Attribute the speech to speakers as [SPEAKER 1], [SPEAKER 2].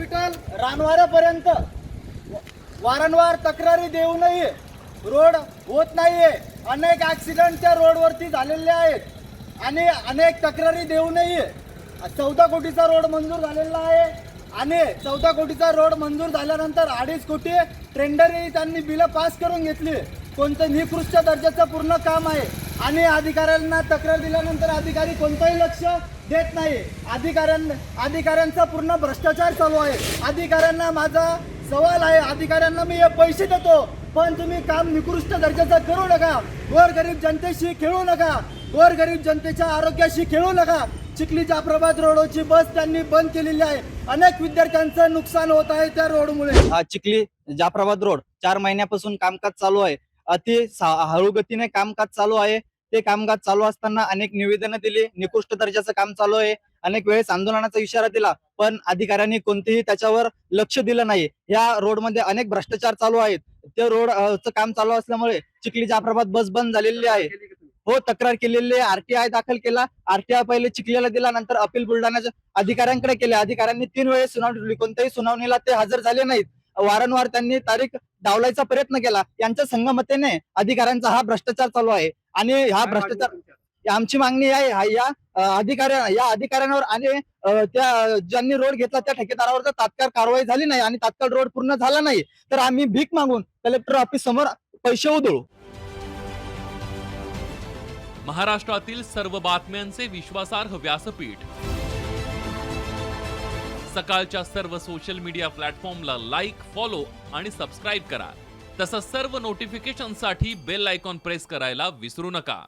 [SPEAKER 1] Hospital रानवाऱ्यापर्यंत वारंवार तक्रारी देऊनही रोड होत नाहीये. अनेक ऍक्सिडेंट त्या रोडवरती झालेले आहेत आणि अनेक तक्रारी देऊनही 14 कोटीचा रोड मंजूर झालेला आहे. आणि 14 कोटीचा रोड मंजूर झाल्यानंतर 2.5 कोटी टेंडरही त्यांनी बिलं पास करून घेतली. कोणतं निकृष्ट दर्जाचं पूर्ण काम आहे आणि अधिकाऱ्यांना तक्रार दिल्यानंतर अधिकारी कोणतंही लक्ष देत नाही. अधिकाऱ्यांचा पूर्ण भ्रष्टाचार चालू आहे. अधिकाऱ्यांना माझा सवाल आहे, अधिकाऱ्यांना मी हे पैसे देतो पण तुम्ही काम निकृष्ट दर्जाचं करू नका. गोरगरीब जनतेशी खेळू नका. गोरगरीब जनतेच्या आरोग्याशी खेळू नका. चिखली जाफराबाद रोडची बस त्यांनी बंद केलेली आहे. अनेक विद्यार्थ्यांचं नुकसान होत आहे त्या रोडमुळे.
[SPEAKER 2] चिखली जाफराबाद रोड 4 महिन्यापासून कामकाज चालू आहे. अति हळू गतीने कामकाज चालू आहे. ते कामकाज चालू असताना अनेक निवेदनं दिली, निकृष्ट दर्जाचं काम चालू आहे. अनेक वेळेस आंदोलनाचा इशारा दिला पण अधिकाऱ्यांनी कोणतेही त्याच्यावर लक्ष दिलं नाही. या रोडमध्ये अनेक भ्रष्टाचार चालू आहेत. ते रोडचं काम चालू असल्यामुळे चिखली जाफराबाद बस बंद झालेली आहे. हो, तक्रार केलेली आहे. आरटीआय दाखल केला. आरटीआय पहिले चिखलीला दिला, नंतर अपील बुलढाण्याच्या अधिकाऱ्यांकडे केले. अधिकाऱ्यांनी 3 वेळेस सुनावणी ठेवली. कोणत्याही सुनावणीला ते हजर झाले नाहीत. वारंवार त्यांनी तारीख डावलायचा प्रयत्न केला. यांच्या संगमतेने अधिकाऱ्यांचा हा भ्रष्टाचार चालू आहे आणि हा भ्रष्टाचार आमची मागणी आहे या अधिकाऱ्यांवर आणि त्या ज्यांनी रोड घेतला त्या ठेकेदारावर जर तात्काळ कारवाई झाली नाही आणि तात्काळ रोड पूर्ण झाला नाही तर आम्ही भीक मागून कलेक्टर ऑफिस समोर पैसे उधळू.
[SPEAKER 3] महाराष्ट्रातील सर्व बातम्यांचे विश्वासार्ह व्यासपीठ. सकाळच्या सर्व सोशल मीडिया प्लॅटफॉर्मला लाईक, फॉलो आणि सबस्क्राईब करा. तसंच सर्व नोटिफिकेशनसाठी बेल आयकॉन प्रेस करायला विसरू नका.